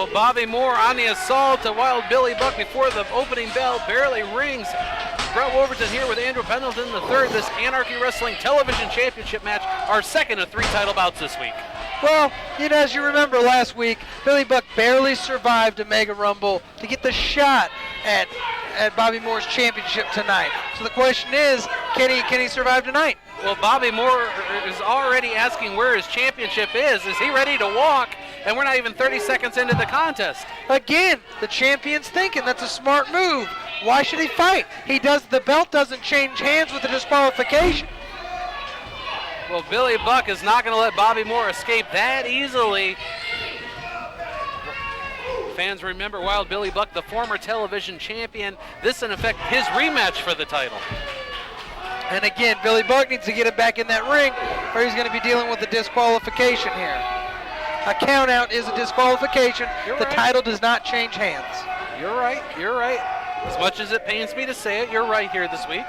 Well, Bobby Moore on the assault to Wild Billy Buck before the opening bell barely rings. Brett Wolverton here with Andrew Pendelton III, this Anarchy Wrestling Television Championship match, our second of 3 title bouts this week. Well, as you remember last week, Billy Buck barely survived a Mega Rumble to get the shot at Bobby Moore's championship tonight. So the question is, can he survive tonight? Well, Bobby Moore is already asking where his championship is. Is he ready to walk? And we're not even 30 seconds into the contest. Again, the champion's thinking that's a smart move. Why should he fight? The belt doesn't change hands with a disqualification. Well, Billy Buck is not going to let Bobby Moore escape that easily. Fans remember Wild Billy Buck, the former television champion. This, in effect, his rematch for the title. And again, Billy Buck needs to get it back in that ring, or he's going to be dealing with a disqualification here. A count out is a disqualification. The title does not change hands. You're right. As much as it pains me to say it, you're right here this week.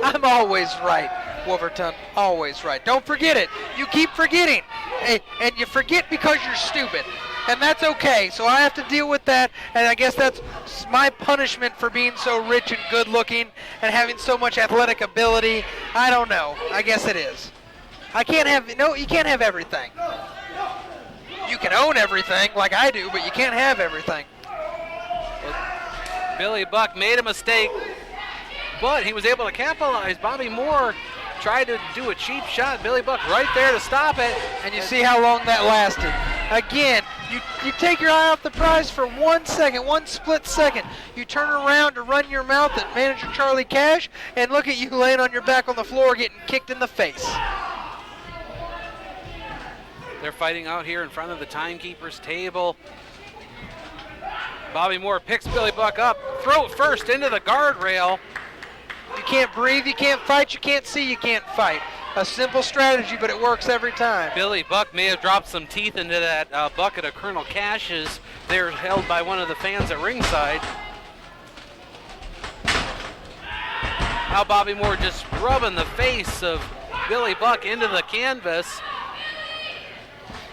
I'm always right, Wolverton. Always right. Don't forget it. You keep forgetting. And you forget because you're stupid. And that's okay. So I have to deal with that. And I guess that's my punishment for being so rich and good looking and having so much athletic ability. I don't know. I guess it is. You can't have everything. You can own everything like I do, but you can't have everything. Billy Buck made a mistake, but he was able to capitalize. Bobby Moore tried to do a cheap shot. Billy Buck right there to stop it. And you see how long that lasted. Again, you take your eye off the prize for 1 second, 1 split second. You turn around to run your mouth at manager Charlie Cash, and look at you laying on your back on the floor getting kicked in the face. They're fighting out here in front of the timekeeper's table. Bobby Moore picks Billy Buck up, throat first into the guardrail. You can't breathe, you can't fight, you can't see, you can't fight. A simple strategy, but it works every time. Billy Buck may have dropped some teeth into that bucket of Colonel Cash's. They're held by one of the fans at ringside. Now Bobby Moore just rubbing the face of Billy Buck into the canvas.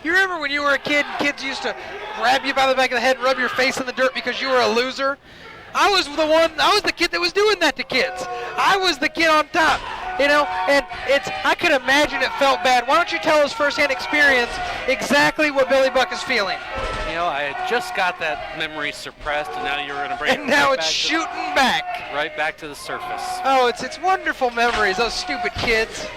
You remember when you were a kid and kids used to grab you by the back of the head and rub your face in the dirt because you were a loser? I was the kid that was doing that to kids. I was the kid on top, and I could imagine it felt bad. Why don't you tell us firsthand experience exactly what Billy Buck is feeling? I had just got that memory suppressed, and now you're going to bring it. And now right it's shooting back. Right back to the surface. Oh, it's wonderful memories, those stupid kids.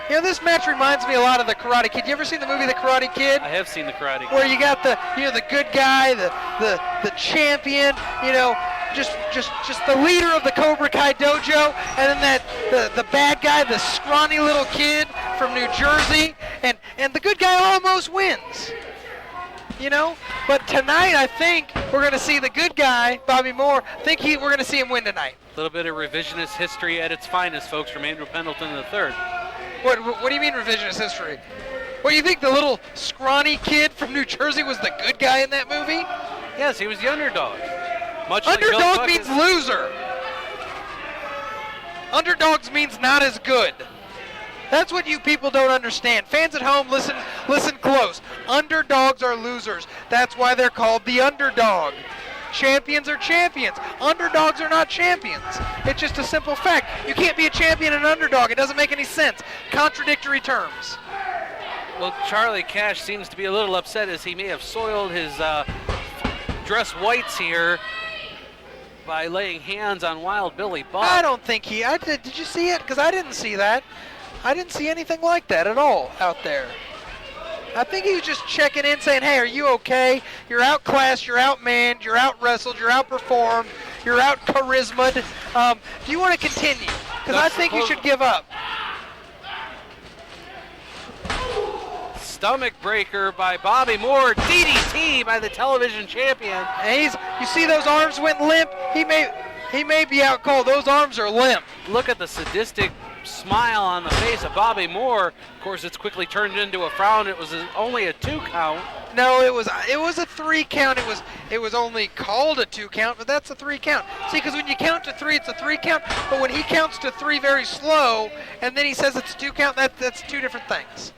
This match reminds me a lot of The Karate Kid. You ever seen the movie The Karate Kid? I have seen The Karate Kid. Where you got the good guy, the champion, just the leader of the Cobra Kai dojo, and then the bad guy, the scrawny little kid from New Jersey, and the good guy almost wins. But tonight I think we're going to see the good guy, Bobby Moore. We're going to see him win tonight. A little bit of revisionist history at its finest, folks, from Andrew Pendelton III. What do you mean revisionist history? What, you think the little scrawny kid from New Jersey was the good guy in that movie? Yes, he was the underdog. Underdog means loser. Underdogs means not as good. That's what you people don't understand. Fans at home, listen close. Underdogs are losers. That's why they're called the underdog. Champions are champions. Underdogs are not champions. It's just a simple fact. You can't be a champion and an underdog. It doesn't make any sense. Contradictory terms. Well, Charlie Cash seems to be a little upset as he may have soiled his dress whites here by laying hands on Wild Billy Buck. I don't think did you see it? Because I didn't see that. I didn't see anything like that at all out there. I think he was just checking in, saying, hey, are you okay? You're outclassed, you're outmanned, you're out-wrestled, you're outperformed, you're out-charisma'd. Do you want to continue? Because I think you should give up. Stomach breaker by Bobby Moore. DDT by the television champion. And you see those arms went limp? He may be out cold. Those arms are limp. Look at the sadistic smile on the face of Bobby Moore. Of course, it's quickly turned into a frown. It was only a 2 count. No, it was a 3 count. It was only called a 2 count, but that's a 3 count. See, because when you count to 3, it's a 3 count. But when he counts to 3 very slow, and then he says it's a 2 count, that's 2 different things.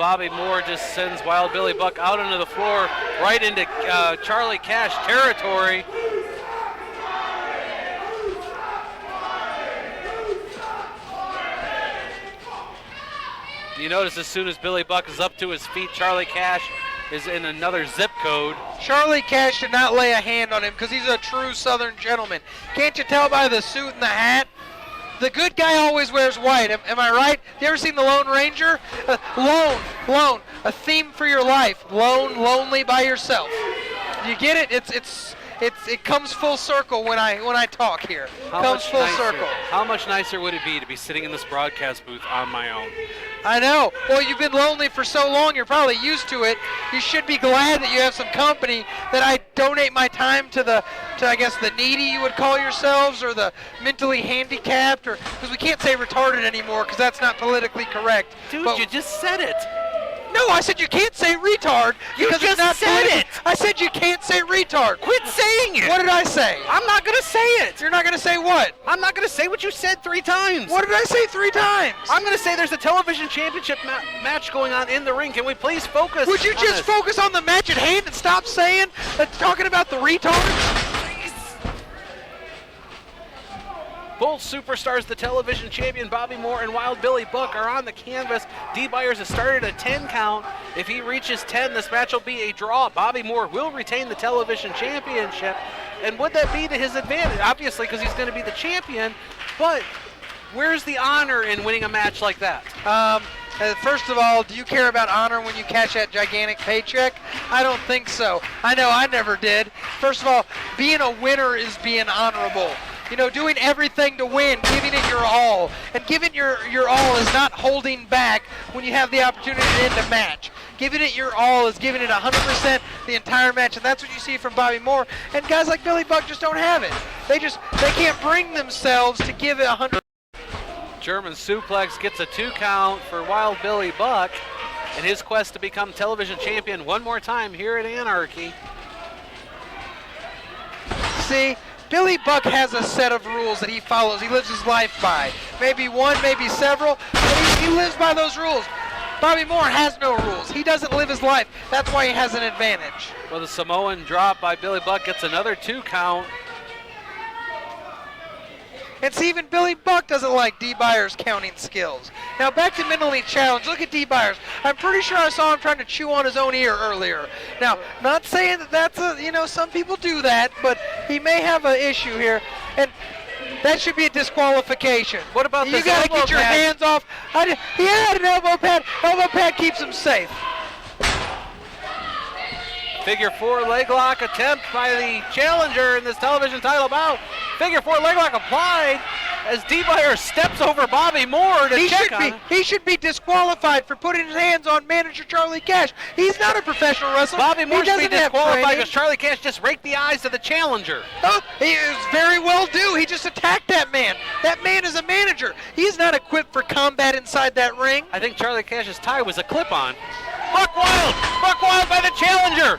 Bobby Moore just sends Wild Billy Buck out onto the floor, right into Charlie Cash territory. You notice as soon as Billy Buck is up to his feet, Charlie Cash is in another zip code. Charlie Cash did not lay a hand on him because he's a true Southern gentleman. Can't you tell by the suit and the hat? The good guy always wears white. Am I right? You ever seen the Lone Ranger? Lone, a theme for your life. Lone, lonely by yourself. You get it? It comes full circle when I talk here. Comes full circle. How much nicer would it be to be sitting in this broadcast booth on my own? I know. Well, you've been lonely for so long, you're probably used to it. You should be glad that you have some company, that I donate my time to I guess the needy, you would call yourselves, or the mentally handicapped, or because we can't say retarded anymore because that's not politically correct. Dude, you just said it. No, I said you can't say retard. You because just it's not said it. I said you can't say retard. Quit saying it. What did I say? I'm not going to say it. You're not going to say what? I'm not going to say what you said 3 times. What did I say 3 times? I'm going to say there's a television championship match going on in the ring. Can we please focus? Would you just focus on the match at hand and stop saying, talking about the retards? Both superstars, the television champion Bobby Moore and Wild Billy Buck, are on the canvas. Dee Byers has started a 10 count. If he reaches 10, this match will be a draw. Bobby Moore will retain the television championship. And would that be to his advantage? Obviously, because he's going to be the champion. But where's the honor in winning a match like that? First of all, do you care about honor when you cash that gigantic paycheck? I don't think so. I know I never did. First of all, being a winner is being honorable. You know, doing everything to win, giving it your all. And giving your all is not holding back when you have the opportunity to end a match. Giving it your all is giving it 100% the entire match, and that's what you see from Bobby Moore. And guys like Billy Buck just don't have it. They can't bring themselves to give it 100%. German suplex gets a 2 count for Wild Billy Buck in his quest to become television champion one more time here at Anarchy. See? Billy Buck has a set of rules that he follows. He lives his life by. Maybe one, maybe several, but he lives by those rules. Bobby Moore has no rules. He doesn't live his life. That's why he has an advantage. Well, the Samoan drop by Billy Buck gets another 2 count. And see, even Billy Buck doesn't like Dee Byers' counting skills. Now back to mentally challenged. Look at Dee Byers. I'm pretty sure I saw him trying to chew on his own ear earlier. Now, not saying that that's some people do that, but he may have an issue here. And that should be a disqualification. What about this elbow pad? You got to get your hands off. He had an elbow pad. Elbow pad keeps him safe. Figure 4 leg lock attempt by the challenger in this television title bout. Figure 4 leg lock applied as Dee Byers steps over Bobby Moore to check on him. He should be disqualified for putting his hands on manager Charlie Cash. He's not a professional wrestler. Bobby Moore should be disqualified because Charlie Cash just raked the eyes of the challenger. Oh, he is very well due. He just attacked that man. That man is a manager. He's not equipped for combat inside that ring. I think Charlie Cash's tie was a clip-on. Buck Wild by the challenger.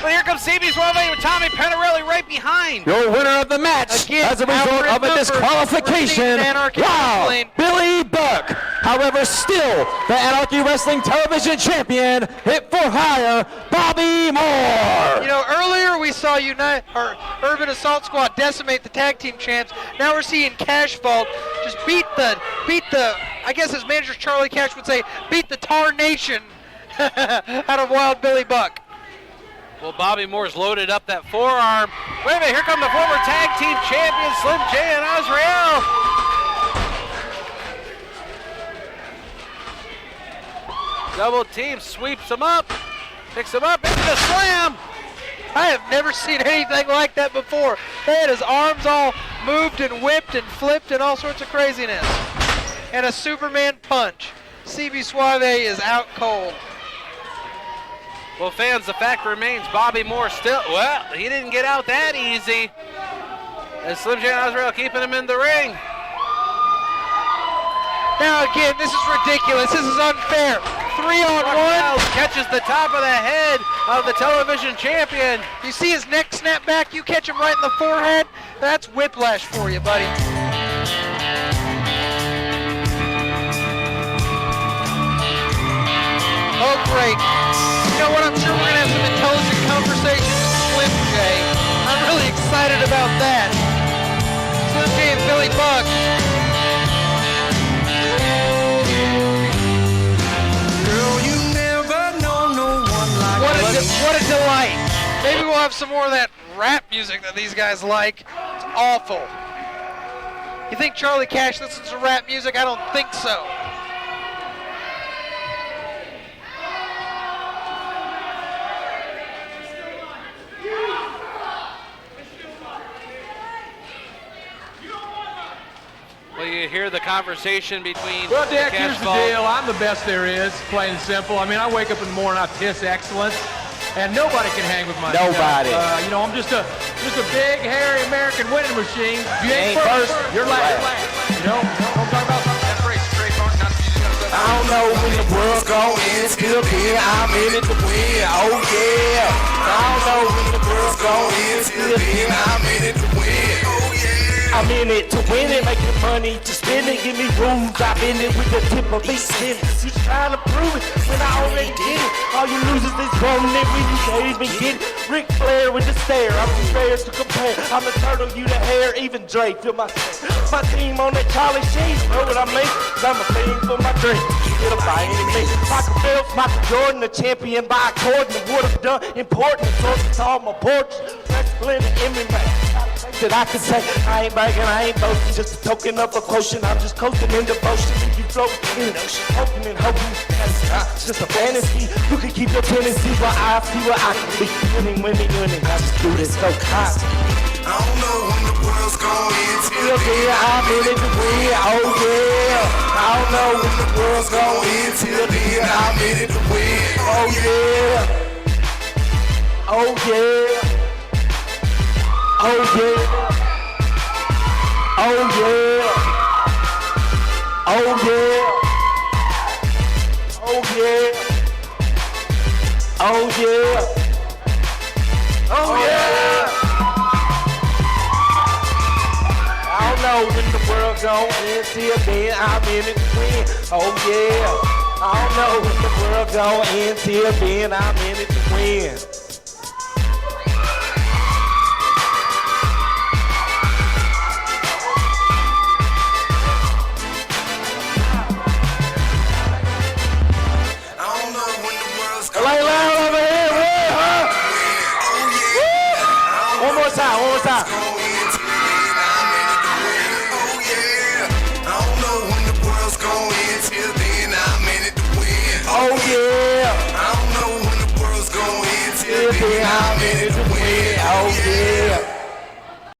But here comes CB Suave with Tommy Penarelli right behind. Your winner of the match as a result of a disqualification, Wild Billy Buck. However, still the Anarchy Wrestling Television Champion, hit for hire, Bobby Moore. You know, earlier we saw Urban Assault Squad decimate the tag team champs. Now we're seeing Cash Vault just beat the, I guess as manager Charlie Cash would say, beat the Tar Nation out of Wild Billy Buck. Well, Bobby Moore's loaded up that forearm. Wait a minute, here come the former tag team champions, Slim J and Azrael. Double team, sweeps him up, picks him up into the slam. I have never seen anything like that before. They had his arms all moved and whipped and flipped and all sorts of craziness. And a Superman punch. CB Suave is out cold. Well, fans, the fact remains Bobby Moore still, well, he didn't get out that easy. As Slim J and Azrael keeping him in the ring. Now again, this is ridiculous. This is unfair. 3-on-1. Catches the top of the head of the television champion. You see his neck snap back, you catch him right in the forehead. That's whiplash for you, buddy. Oh, great. You know what? I'm sure we're going to have some intelligent conversations with Slim J. I'm really excited about that. Slim J and Billy Buck. Girl, you never know no one like What a delight. Maybe we'll have some more of that rap music that these guys like. It's awful. You think Charlie Cash listens to rap music? I don't think so. Well, you hear the conversation between Well, Dick, here's the Cashball. deal. I'm the best there is, plain and simple. I mean, I wake up in the morning, I piss excellence, and nobody can hang with my Nobody. stuff. You know, I'm just a big, hairy American winning machine. You ain't first, you're last. You know, I'm talking about something that breaks straight on, not I don't know when the world's gon' end, still being I'm in it to win, oh yeah. I don't know when the world's gon' end, still being I'm in it to win, oh yeah. I'm in it to win it, making money to spend it, give me room, drop in it with the tip of each sentence. You trying to prove it when I already did it. All you losers is wanting it when you can't even get it. Ric Flair with the stare, I'm too rare to compare. I'm the turtle, you the hair, even Drake feel my team on that Charlie Sheen, know what I mean? Cause I'm a fiend for my drink. Get them by any means. Michael Phelps, Michael Jordan, the champion by according to what I've done. Important, it's all my portraits. Wrestling and MMA. That I can say, I ain't bragging, I ain't boasting, just a token of a quotient. I'm just coasting in devotion. You float in the ocean, hoping and hoping. It's just a fantasy. You can keep your tendency, but I see what I can be. Winning. I just do this so constantly. I don't know when the world's gon' end till Yeah, I'm in it to win, oh yeah. I don't know when the world's gon' end till then. I'm in it to win, oh yeah. Oh yeah. Oh yeah. Oh yeah. Oh yeah. Oh yeah. Oh yeah. Oh yeah. I don't know when the world gon' end till then I'm in it to win. Oh yeah. I don't know when the world gon' end till then I'm in it to win. Lay loud over here, Wood, huh? One more time. Oh yeah. I don't know when the world's gon' end till then I'm in it to win. Oh yeah.